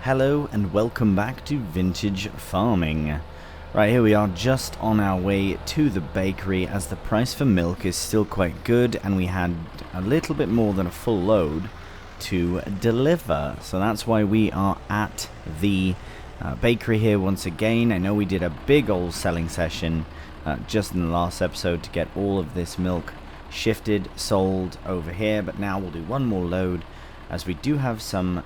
Hello and welcome back to Vintage Farming. Right, here we are just on our way to the bakery as the price for milk is still quite good and we had a little bit more than a full load to deliver. So that's why we are at the bakery here once again. I know we did a big old selling session just in the last episode to get all of this milk shifted, sold over here, but now we'll do one more load as we do have some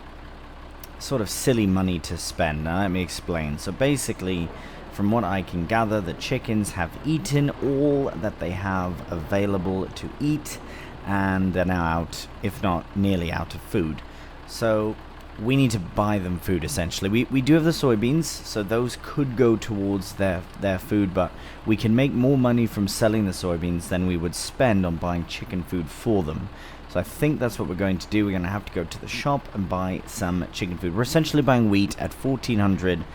sort of silly money to spend. Now let me explain. So basically, from what I can gather, the chickens have eaten all that they have available to eat and they're now out, if not nearly out of food. So we need to buy them food essentially. We do have the soybeans, so those could go towards their food, but we can make more money from selling the soybeans than we would spend on buying chicken food for them. So I think that's what we're going to do. We're going to have to go to the shop and buy some chicken food. We're essentially buying wheat at 1,400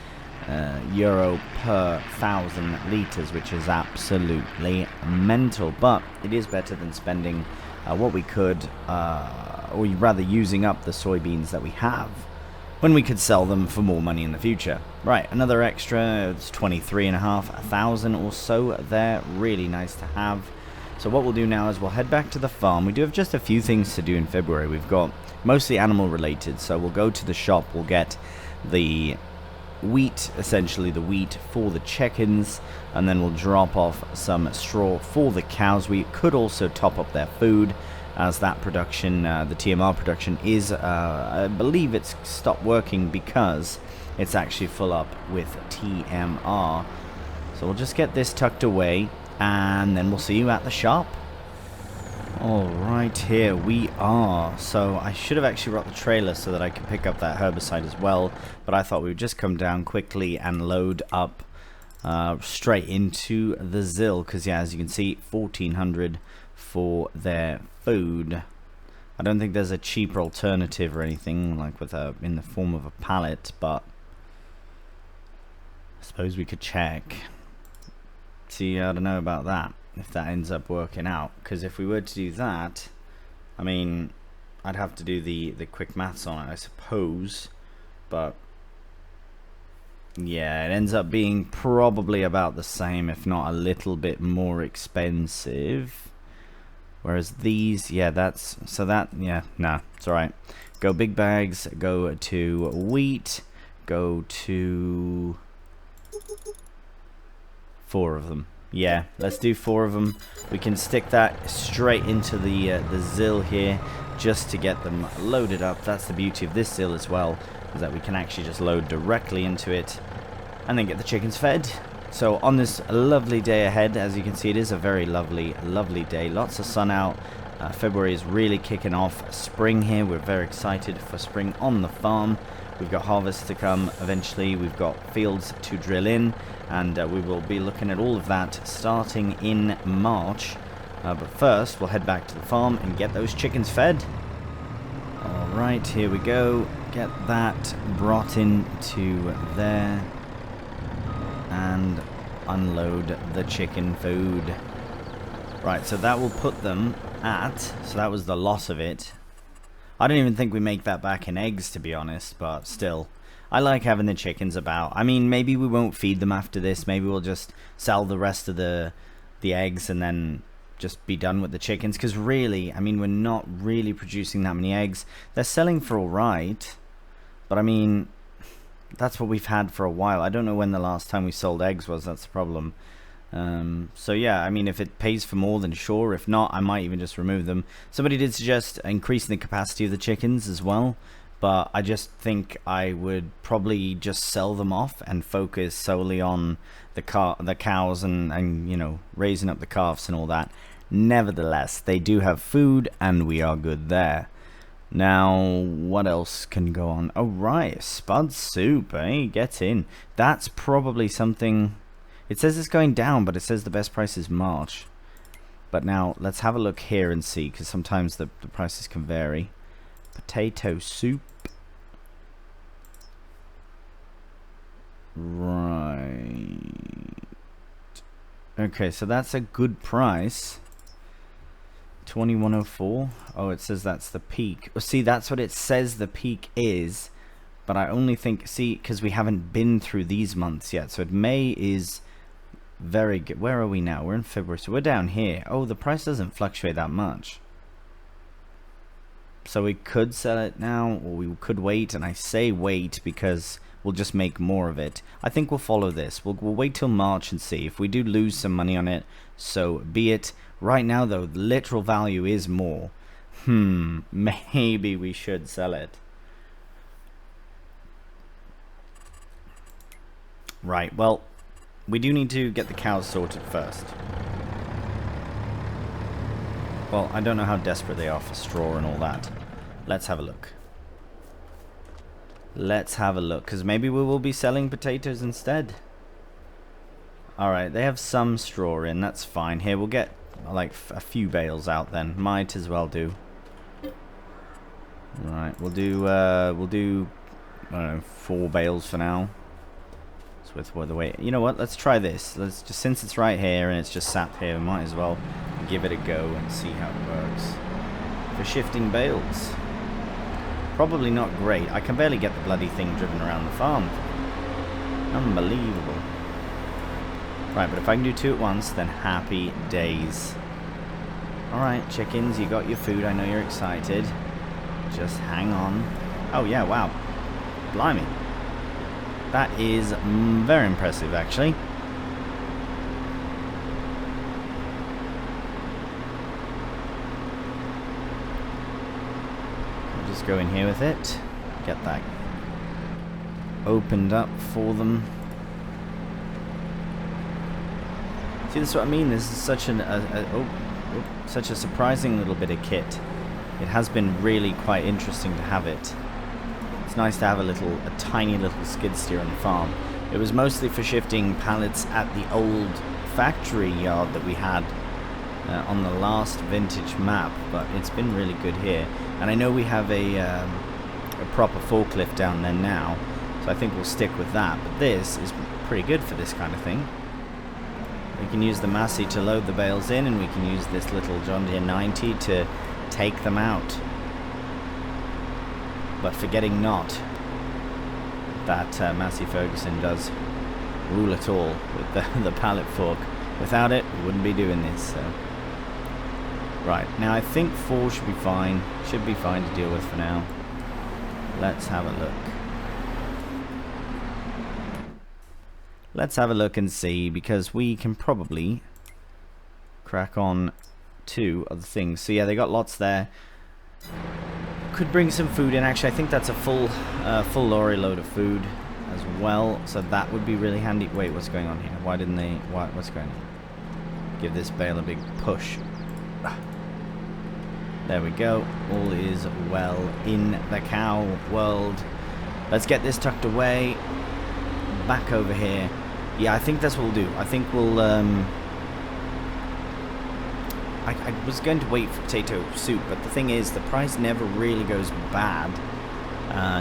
euro per 1,000 litres, which is absolutely mental. But it is better than spending what we could, or rather using up the soybeans that we have, when we could sell them for more money in the future. Right, another extra, it's 23,500 or so there. Really nice to have. So what we'll do now is we'll head back to the farm. We do have just a few things to do in February. We've got mostly animal related, so we'll go to the shop, we'll get the wheat, essentially the wheat for the chickens, and then we'll drop off some straw for the cows. We could also top up their food, as that production, the TMR production is, I believe it's stopped working because it's actually full up with TMR. So we'll just get this tucked away, and then we'll see you at the shop. Alright, here we are. So I should have actually brought the trailer so that I could pick up that herbicide as well, but I thought we would just come down quickly and load up straight into the Zill, because yeah, as you can see, 1,400 for their food. I don't think there's a cheaper alternative or anything like with in the form of a pallet, but I suppose we could check. See, I don't know about that, if that ends up working out, because if we were to do that, I mean, I'd have to do the quick maths on it, I suppose, but yeah, it ends up being probably about the same, if not a little bit more expensive. Whereas these, yeah, that's, so that, yeah, nah, it's alright. Go big bags, go to wheat, go to 4 of them. Yeah, let's do 4 of them. We can stick that straight into the Zill here just to get them loaded up. That's the beauty of this Zill as well, is that we can actually just load directly into it and then get the chickens fed. So on this lovely day ahead, as you can see, it is a very lovely, lovely day. Lots of sun out. February is really kicking off spring here. We're very excited for spring on the farm. We've got harvest to come eventually. We've got fields to drill in, and we will be looking at all of that starting in March. But first, we'll head back to the farm and get those chickens fed. Alright, here we go. Get that brought into there and unload the chicken food. Right, so that will put them at, so that was the loss of it. I don't even think we make that back in eggs, to be honest, but still, I like having the chickens about. I mean, maybe we won't feed them after this. Maybe we'll just sell the rest of the eggs and then just be done with the chickens, because really, I mean, we're not really producing that many eggs. They're selling for alright, but I mean, that's what we've had for a while. I don't know when the last time we sold eggs was, that's the problem. So yeah, I mean, if it pays for more, then sure. If not, I might even just remove them. Somebody did suggest increasing the capacity of the chickens as well, but I just think I would probably just sell them off and focus solely on the cows and you know, raising up the calves and all that. Nevertheless, they do have food and we are good there. Now, what else can go on? Oh right, spud soup, eh? Get in. That's probably something. It says it's going down, but it says the best price is March. But now, let's have a look here and see, because sometimes the prices can vary. Potato soup. Right. Okay, so that's a good price. 2104. Oh, it says that's the peak. Oh, see, that's what it says the peak is. But I only think, see, because we haven't been through these months yet. So May is very good. Where are we now? We're in February, so we're down here. Oh, the price doesn't fluctuate that much. So we could sell it now, or we could wait. And I say wait because we'll just make more of it. I think we'll follow this. We'll wait till March and see. If we do lose some money on it, so be it. Right now, though, the literal value is more. Maybe we should sell it. Right, well, we do need to get the cows sorted first. Well, I don't know how desperate they are for straw and all that. Let's have a look. Let's have a look, because maybe we will be selling potatoes instead. Alright, they have some straw in, that's fine. Here, we'll get, like, a few bales out then. Might as well do. Right, we'll do, I don't know, 4 bales for now. With the way, you know what, let's try this. Let's just, since it's right here and it's just sat here, we might as well give it a go and see how it works. For shifting bales, probably not great. I can barely get the bloody thing driven around the farm. Unbelievable. Right, but if I can do 2 at once, then happy days. Alright, chickens, you got your food. I know you're excited. Just hang on. Oh yeah, wow, blimey. That is very impressive, actually. I'll just go in here with it. Get that opened up for them. See, this is what I mean. This is such such a surprising little bit of kit. It has been really quite interesting to have it. It's nice to have a tiny little skid steer on the farm. It was mostly for shifting pallets at the old factory yard that we had on the last vintage map, but it's been really good here. And I know we have a proper forklift down there now, so I think we'll stick with that. But this is pretty good for this kind of thing. We can use the Massey to load the bales in, and we can use this little John Deere 90 to take them out. But forgetting not that Massey Ferguson does rule it all with the pallet fork. Without it, we wouldn't be doing this. So. Right, now I think 4 should be fine. Should be fine to deal with for now. Let's have a look. Let's have a look and see, because we can probably crack on 2 other things. So yeah, they got lots there. Could bring some food in. Actually, I think that's a full lorry load of food as well. So that would be really handy. Wait, what's going on here? Why didn't they? What's going on? Give this bale a big push. There we go. All is well in the cow world. Let's get this tucked away. Back over here. Yeah, I think that's what we'll do. I think we'll I was going to wait for potato soup, but the thing is, the price never really goes bad,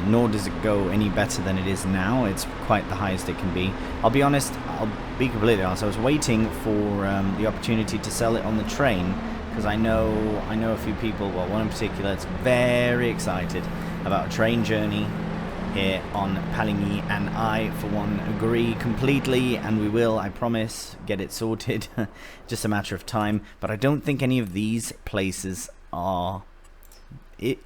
nor does it go any better than it is now. It's quite the highest it can be. I'll be honest, I'll be completely honest, I was waiting for the opportunity to sell it on the train, because I know a few people, well, one in particular, that's very excited about a train journey here on Paligny, and I, for one, agree completely, and we will, I promise, get it sorted. Just a matter of time. But I don't think any of these places is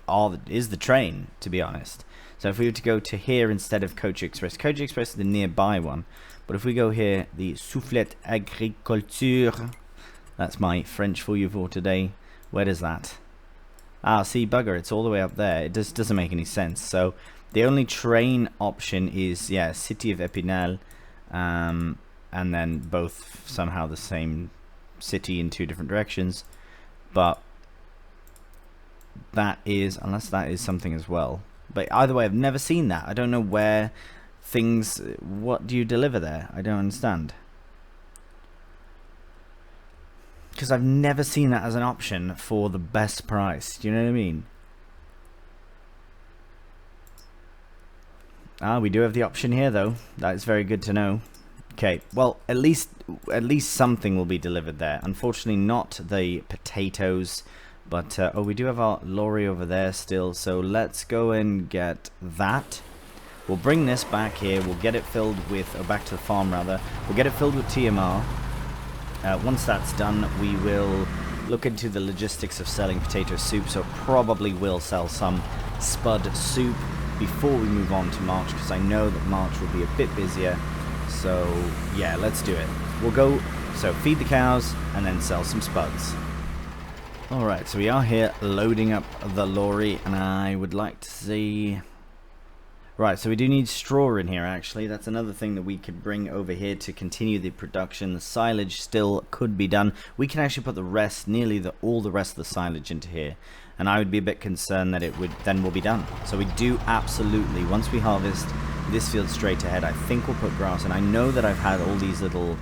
the train, to be honest. So if we were to go to here instead of Coach Express is the nearby one. But if we go here, the Soufflet Agriculture, that's my French for you for today. Where is that? Ah, see, bugger, it's all the way up there. It just doesn't make any sense. So the only train option is, yeah, City of Epinal, and then both somehow the same city in 2 different directions. But that is, unless that is something as well. But either way, I've never seen that. I don't know where things, what do you deliver there? I don't understand. Because I've never seen that as an option for the best price. Do you know what I mean? Ah, we do have the option here, though. That is very good to know. Okay, well, at least something will be delivered there. Unfortunately, not the potatoes, but oh, we do have our lorry over there still. So let's go and get that. We'll bring this back here. We'll get it filled with, or back to the farm rather. We'll get it filled with TMR. Once that's done, we will look into the logistics of selling potato soup. So probably will sell some spud soup before we move on to March, because I know that March will be a bit busier. So yeah, let's do it. We'll go, so feed the cows and then sell some spuds. Alright, so we are here loading up the lorry, and I would like to see... Right, so we do need straw in here actually. That's another thing that we could bring over here to continue the production. The silage still could be done. We can actually put the rest, all the rest of the silage into here. And I would be a bit concerned that it would then will be done. So we do absolutely, once we harvest this field straight ahead, I think we'll put grass. And I know that I've had all these little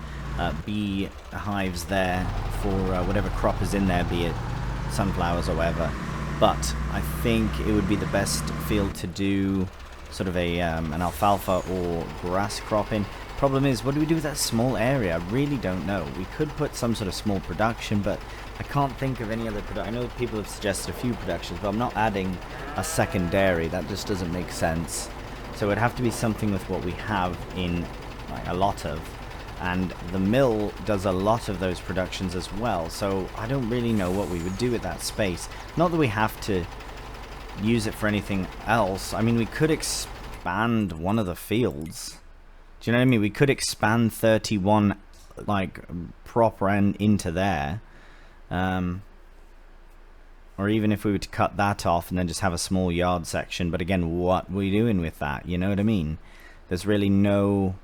bee hives there for whatever crop is in there, be it sunflowers or whatever. But I think it would be the best field to do sort of a an alfalfa or grass crop in. Problem is, what do we do with that small area? I really don't know. We could put some sort of small production, but I can't think of any other production. I know people have suggested a few productions, but I'm not adding a second dairy. That just doesn't make sense. So it'd have to be something with what we have in like a lot of. And the mill does a lot of those productions as well. So I don't really know what we would do with that space. Not that we have to use it for anything else. I mean, we could expand one of the fields. Do you know what I mean? We could expand 31 like proper end into there. Or even if we were to cut that off and then just have a small yard section. But again, what were we doing with that? You know what I mean? There's really nothing.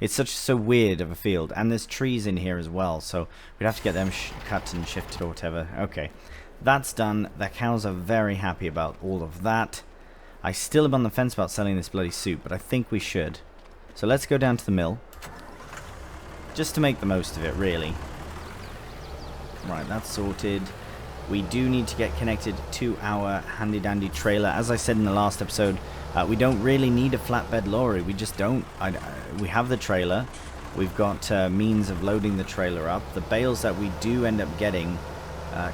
It's so weird of a field. And there's trees in here as well. So we'd have to get them cut and shifted or whatever. Okay. That's done. The cows are very happy about all of that. I still am on the fence about selling this bloody soup, but I think we should. So let's go down to the mill. Just to make the most of it, really. Right, that's sorted. We do need to get connected to our handy-dandy trailer. As I said in the last episode, we don't really need a flatbed lorry. We just don't. We have the trailer. We've got means of loading the trailer up. The bales that we do end up getting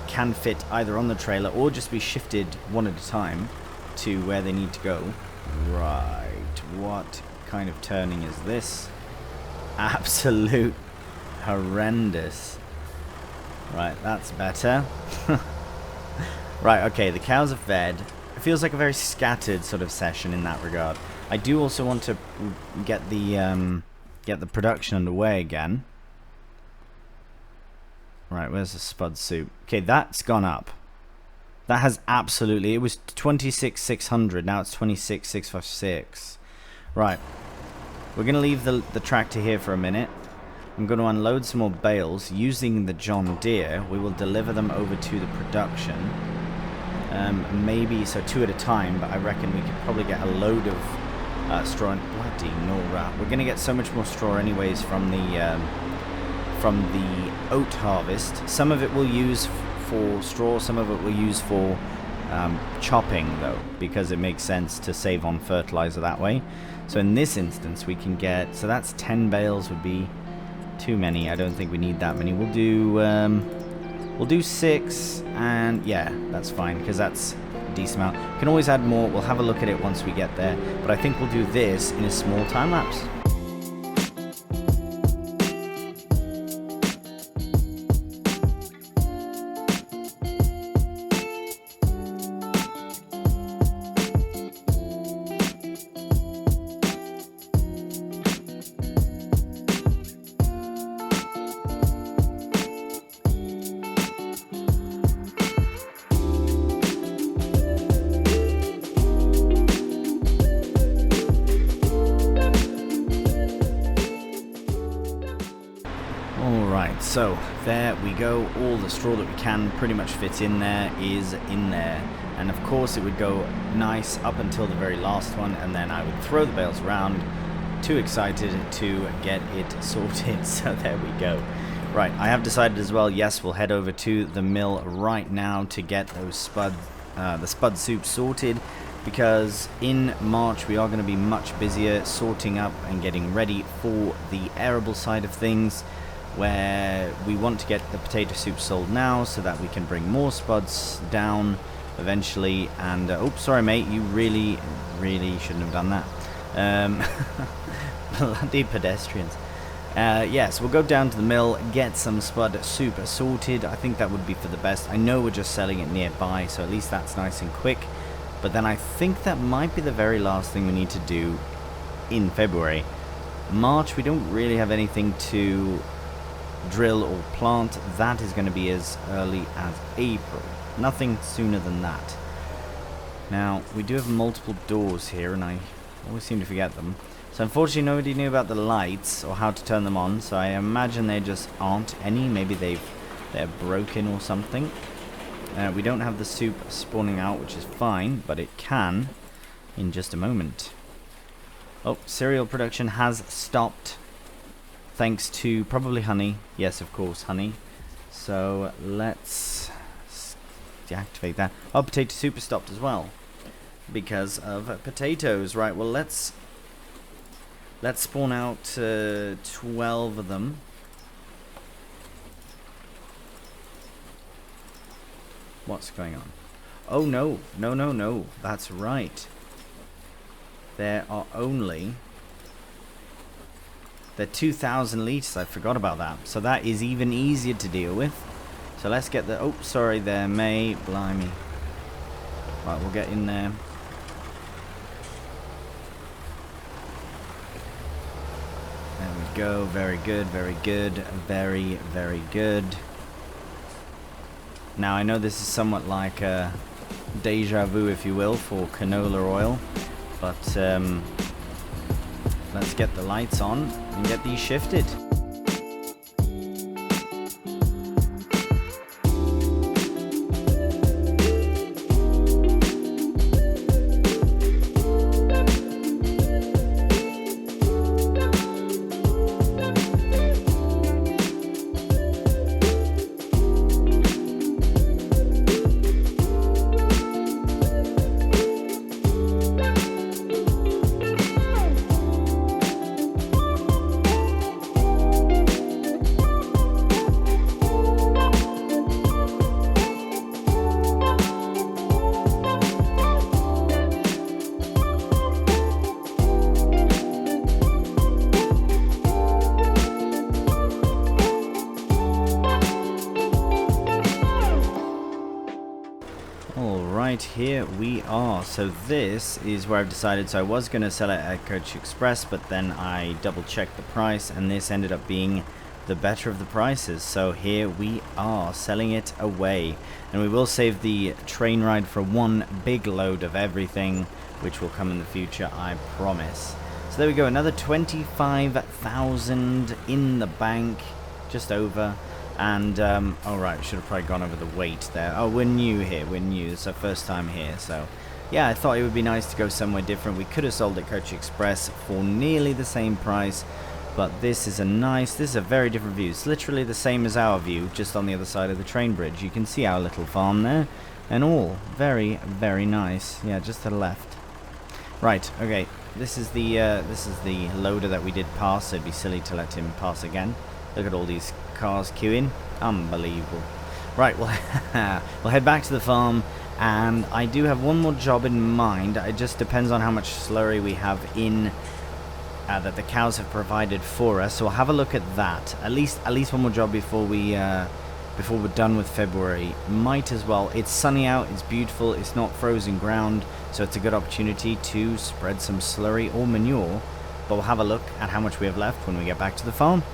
can fit either on the trailer or just be shifted one at a time to where they need to go. Right, what kind of turning is this? Absolute horrendous. Right, that's better. Right, okay, the cows are fed. It feels like a very scattered sort of session in that regard. I do also want to get the production underway again. Right, where's the spud soup? Okay, that's gone up. That has absolutely... It was 26,600. Now it's 26,656. Right. We're going to leave the tractor here for a minute. I'm going to unload some more bales. Using the John Deere, we will deliver them over to the production. Maybe, so 2 at a time, but I reckon we could probably get a load of straw. And bloody Nora. We're going to get so much more straw anyways from the oat harvest. Some of it we'll use for straw, some of it we'll use for chopping though, because it makes sense to save on fertilizer that way. So in this instance we can get, so that's 10 bales would be too many. I don't think we need that many. We'll do 6, and yeah, that's fine, because that's a decent amount. We can always add more. We'll have a look at it once we get there, but I think we'll do this in a small time lapse. So there we go. All the straw that we can pretty much fit in there is in there, and of course it would go nice up until the very last one, and then I would throw the bales around. Too excited to get it sorted. So there we go. Right, I have decided as well, yes, we'll head over to the mill right now to get those the spud soup sorted, because in March we are going to be much busier sorting up and getting ready for the arable side of things, where we want to get the potato soup sold now so that we can bring more spuds down eventually. And oops, sorry mate, you really shouldn't have done that. Bloody pedestrians. Yes, we'll go down to the mill, get some spud super sorted. I think that would be for the best. I know we're just selling it nearby, so at least that's nice and quick. But then I think that might be the very last thing we need to do in February. March, we don't really have anything to drill or plant. That is going to be as early as April. Nothing sooner than that. Now, we do have multiple doors here, and I always seem to forget them. So unfortunately, nobody knew about the lights or how to turn them on, so I imagine there just aren't any. Maybe they're broken or something. We don't have the soup spawning out, which is fine, but it can in just a moment. Oh, cereal production has stopped, thanks to probably honey. Yes, of course, honey. So let's deactivate that. Oh, potato soup has stopped as well because of potatoes. Right, well, let's spawn out 12 of them. What's going on? Oh no, no, that's right. There are only... They're 2,000 litres, I forgot about that. So that is even easier to deal with. So let's get the... Oh, sorry there, mate. Blimey. Right, we'll get in there. There we go. Very good, very good. Very, very good. Now, I know this is somewhat like a deja vu, if you will, for canola oil. But let's get the lights on and get these shifted. Here we are. So this is where I've decided. So I was going to sell it at Coach Express, but then I double checked the price and this ended up being the better of the prices. So here we are selling it away, and we will save the train ride for one big load of everything, which will come in the future, I promise. So there we go, another 25,000 in the bank, just over. And, alright, should have probably gone over the weight there. Oh, we're new here, we're new. It's our first time here, so... Yeah, I thought it would be nice to go somewhere different. We could have sold at Coach Express for nearly the same price. But this is a nice... This is a very different view. It's literally the same as our view, just on the other side of the train bridge. You can see our little farm there. And all. Very, very nice. Yeah, just to the left. Right, okay. This is the loader that we did pass, so it'd be silly to let him pass again. Look at all these cars queuing. Unbelievable. Right, well, we'll head back to the farm, and I do have one more job in mind. It just depends on how much slurry we have in that the cows have provided for us. So we'll have a look at that. At least one more job before we're done with February. Might as well. It's sunny out. It's beautiful. It's not frozen ground, so it's a good opportunity to spread some slurry or manure. But we'll have a look at how much we have left when we get back to the farm.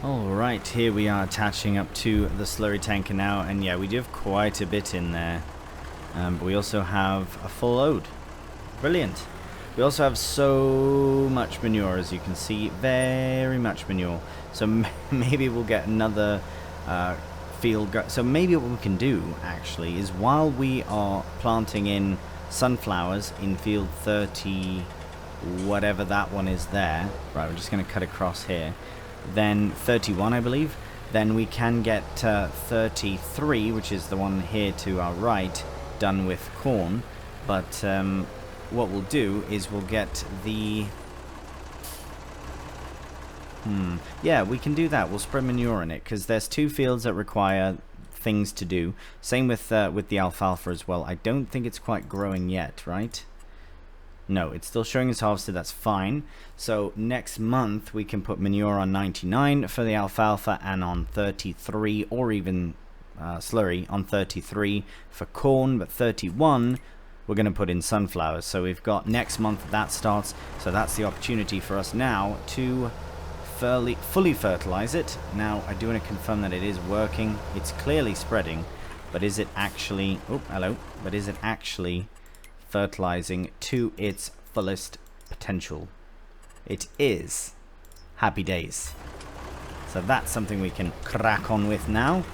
Alright, here we are attaching up to the slurry tanker now, and yeah, we do have quite a bit in there, but we also have a full load. Brilliant. We also have so much manure, as you can see, very much manure, so maybe we'll get another field. So maybe what we can do, actually, is while we are planting in sunflowers in field 30, whatever that one is there, right, we're just going to cut across here, then 31 I believe, then we can get 33, which is the one here to our right, done with corn. But what we'll do is we'll get the yeah, we can do that. We'll spread manure in it, because there's two fields that require things to do. Same with the alfalfa as well. I don't think it's quite growing yet, right? No, it's still showing as harvested. That's fine. So next month we can put manure on 99 for the alfalfa and on 33, or even slurry on 33 for corn, but 31 we're going to put in sunflowers. So we've got next month that starts. So that's the opportunity for us now to fully fertilize it. Now I do want to confirm that it is working. It's clearly spreading, but is it actually, oh hello, but is it actually fertilizing to its fullest potential? It is. Happy days. So that's something we can crack on with now.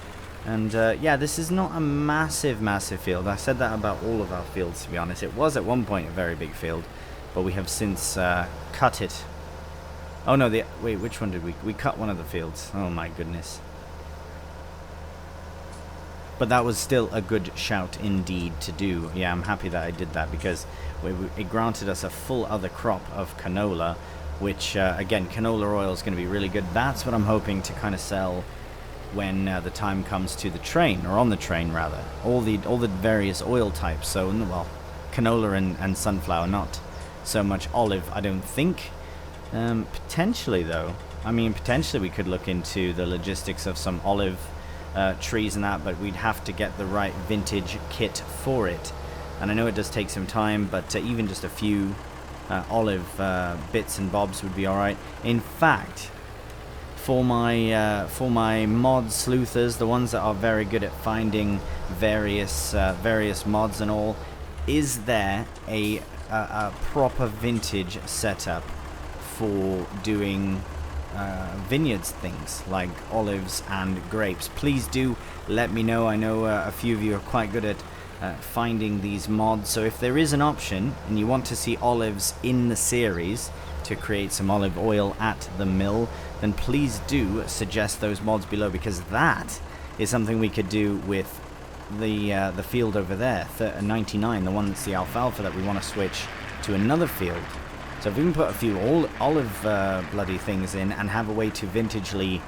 And yeah, this is not a massive field. I said that about all of our fields, to be honest. It was at one point a very big field, but we have since cut it. Oh no, wait, which one did we cut one of the fields? Oh my goodness. But that was still a good shout indeed to do. Yeah, I'm happy that I did that, because it granted us a full other crop of canola, which again, canola oil is going to be really good. That's what I'm hoping to kind of sell when the time comes to the train, or on the train rather. All the various oil types. So, well, canola and sunflower, not so much olive, I don't think. Potentially though, I mean, potentially we could look into the logistics of some olive trees and that, but we'd have to get the right vintage kit for it. And I know it does take some time, but even just a few olive bits and bobs would be alright. In fact, for my mod sleuthers, the ones that are very good at finding various mods and all, is there a proper vintage setup for doing vineyards things like olives and grapes? Please do let me know. I know a few of you are quite good at finding these mods, so if there is an option and you want to see olives in the series to create some olive oil at the mill, then please do suggest those mods below, because that is something we could do with the field over there, 99, the one that's the alfalfa that we want to switch to another field. So if we can put a few olive bloody things in and have a way to vintagely,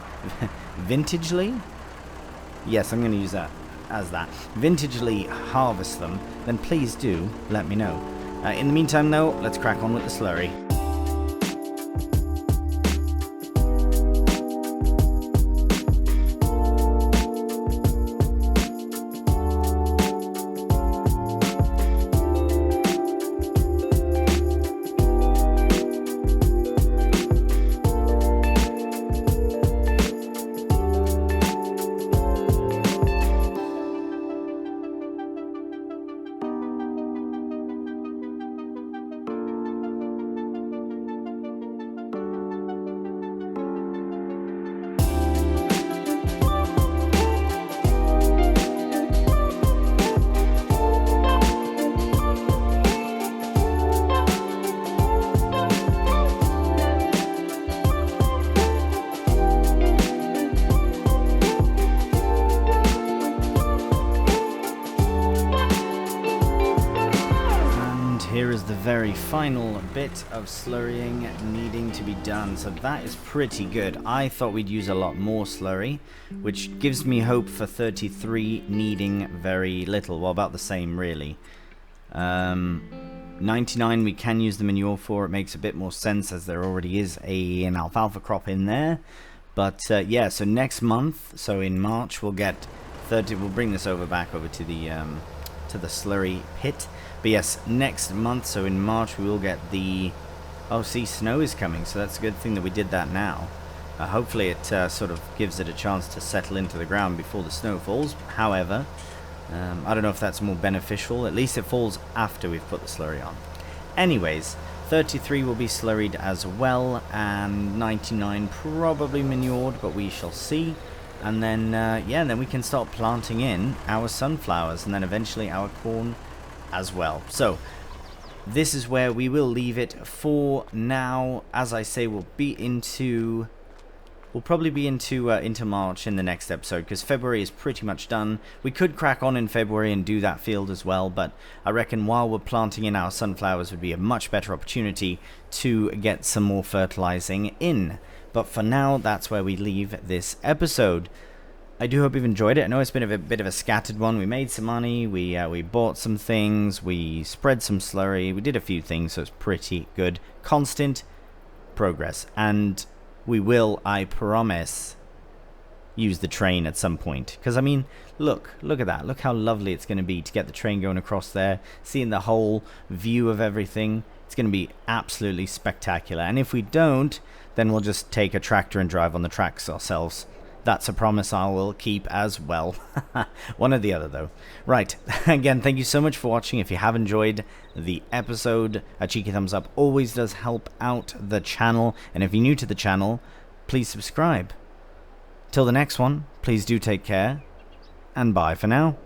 yes, I'm going to use that as that, vintagely harvest them, then please do let me know. In the meantime though, let's crack on with the slurry. Here is the very final bit of slurrying needing to be done. So that is pretty good. I thought we'd use a lot more slurry, which gives me hope for 33 needing very little. Well, about the same really. 99 we can use the manure for. It makes a bit more sense as there already is an alfalfa crop in there. But yeah, so next month, so in March, we'll get 30. We'll bring this back over to the slurry pit. But yes, next month, so in March, we will get the... Oh, see, snow is coming, so that's a good thing that we did that now. Hopefully it sort of gives it a chance to settle into the ground before the snow falls. However, I don't know if that's more beneficial. At least it falls after we've put the slurry on. Anyways, 33 will be slurried as well, and 99 probably manured, but we shall see. And then, yeah, then we can start planting in our sunflowers, and then eventually our corn as well. So this is where we will leave it for now. As I say, we'll probably be into March in the next episode, because February is pretty much done. We could crack on in February and do that field as well, but I reckon while we're planting in our sunflowers would be a much better opportunity to get some more fertilizing in. But for now, that's where we leave this episode. I do hope you've enjoyed it. I know it's been a bit of a scattered one. We made some money, we bought some things, we spread some slurry, we did a few things, so it's pretty good. Constant progress. And we will, I promise, use the train at some point. Because, I mean, look at that. Look how lovely it's going to be to get the train going across there, seeing the whole view of everything. It's going to be absolutely spectacular. And if we don't, then we'll just take a tractor and drive on the tracks ourselves. That's a promise I will keep as well. One or the other, though. Right. Again, thank you so much for watching. If you have enjoyed the episode, a cheeky thumbs up always does help out the channel. And if you're new to the channel, please subscribe. Till the next one, please do take care. And bye for now.